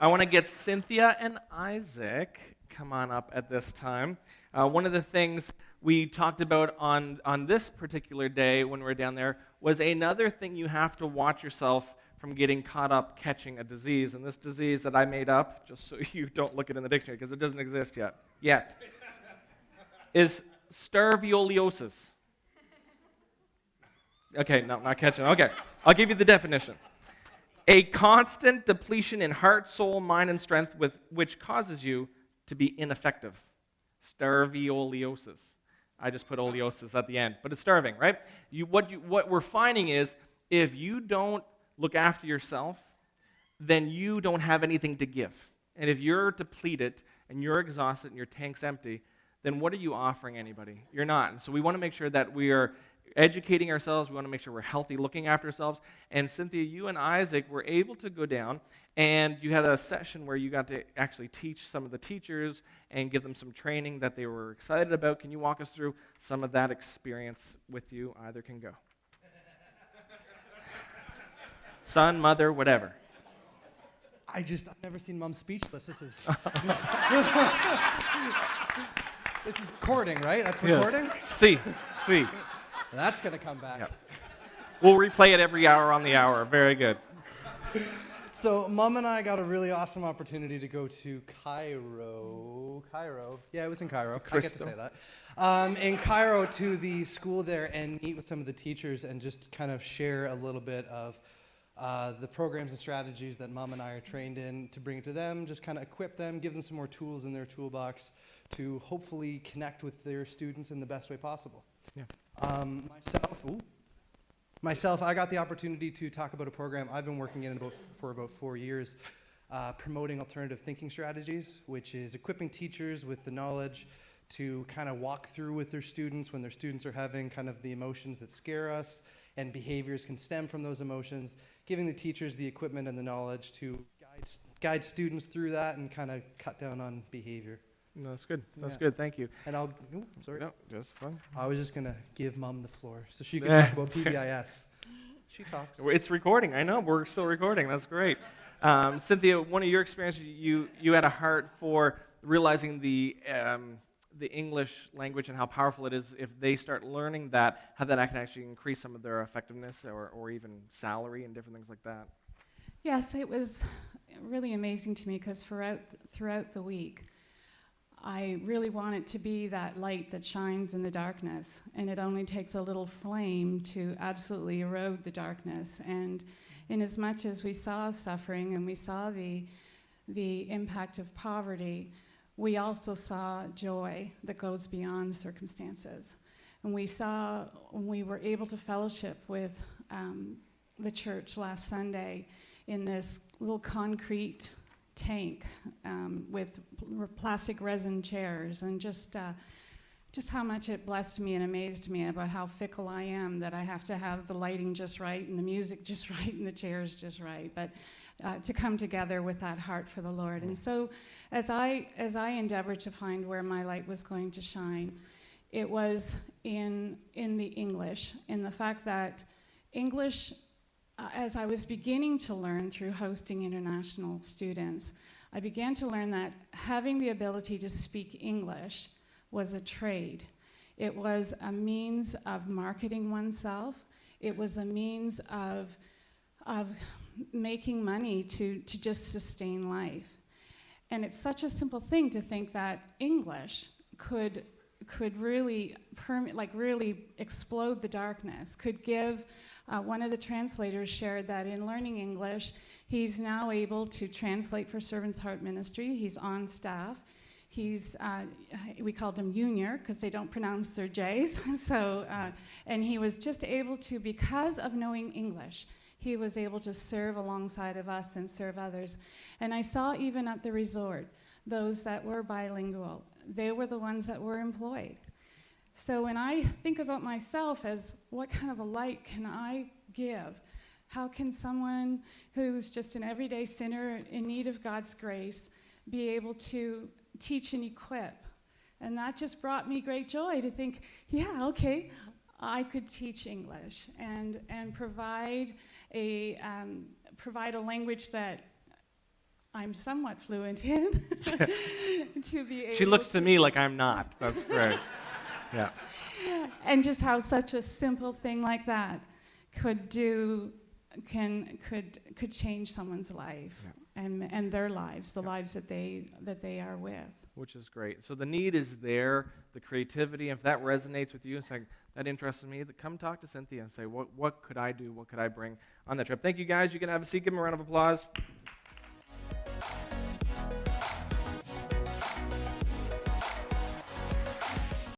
I want to get Cynthia and Isaac come on up at this time. One of the things we talked about on this particular day when we were down there was another thing you have to watch yourself from getting caught up catching a disease. And this disease that I made up, just so you don't look it in the dictionary because it doesn't exist yet, is stervioliosis. Okay, no, not catching. Okay, I'll give you the definition. A constant depletion in heart, soul, mind, and strength which causes you to be ineffective. Stervioliosis. I just put oleosis at the end, but it's starving, right? What we're finding is if you don't look after yourself, then you don't have anything to give. And if you're depleted and you're exhausted and your tank's empty, then what are you offering anybody? You're not. And so we want to make sure that we are educating ourselves. We want to make sure we're healthy, looking after ourselves. And Cynthia, you and Isaac were able to go down, and you had a session where you got to actually teach some of the teachers and give them some training that they were excited about. Can you walk us through some of that experience with you? Either can go. Son, mother, whatever. I've never seen Mom speechless. This is this is recording, right? That's recording? Yes. See. That's going to come back. Yep. We'll replay it every hour on the hour. Very good. So Mom and I got a really awesome opportunity to go to Cairo. Yeah, it was in Cairo. I get to say that. In Cairo to the school there and meet with some of the teachers and just kind of share a little bit of the programs and strategies that Mom and I are trained in to bring it to them, just kind of equip them, give them some more tools in their toolbox to hopefully connect with their students in the best way possible. Yeah. Myself, I got the opportunity to talk about a program I've been working in for about 4 years, promoting alternative thinking strategies, which is equipping teachers with the knowledge to kind of walk through with their students when their students are having kind of the emotions that scare us and behaviors can stem from those emotions, giving the teachers the equipment and the knowledge to guide students through that and kind of cut down on behavior. No, that's good. That's good. Thank you. And sorry. No, just fine. I was just going to give Mom the floor so she could talk about PBIS. She talks. It's recording. I know. We're still recording. That's great. Cynthia, one of your experiences, you had a heart for realizing the English language and how powerful it is if they start learning that, how that can actually increase some of their effectiveness or even salary and different things like that. Yes, it was really amazing to me because throughout the week, I really wanted to be that light that shines in the darkness, and it only takes a little flame to absolutely erode the darkness. And in as much as we saw suffering and we saw the impact of poverty, we also saw joy that goes beyond circumstances. And we were able to fellowship with the church last Sunday in this little concrete tank with plastic resin chairs, and just how much it blessed me and amazed me about how fickle I am, that I have to have the lighting just right and the music just right and the chairs just right, but to come together with that heart for the Lord. And so as I endeavored to find where my light was going to shine, it was in the English, in the fact that English, as I was beginning to learn through hosting international students, I began to learn that having the ability to speak English was a trade. It was a means of marketing oneself. It was a means of making money to just sustain life. And it's such a simple thing to think that English could really really explode the darkness, could give. One of the translators shared that in learning English, he's now able to translate for Servant's Heart Ministry. He's on staff. We called him Junior because they don't pronounce their J's. And he was just able to, because of knowing English, he was able to serve alongside of us and serve others. And I saw even at the resort, those that were bilingual, they were the ones that were employed. So when I think about myself as what kind of a light can I give, how can someone who's just an everyday sinner in need of God's grace be able to teach and equip? And that just brought me great joy to think, yeah, okay, I could teach English and provide a language that I'm somewhat fluent in to be able She looks to me like I'm not. That's great. Yeah. And just how such a simple thing like that could change someone's life and their lives, the lives that they are with. Which is great. So the need is there, the creativity. If that resonates with you, it's like, that interested me, come talk to Cynthia and say, what could I do? What could I bring on that trip? Thank you, guys. You can have a seat. Give them a round of applause.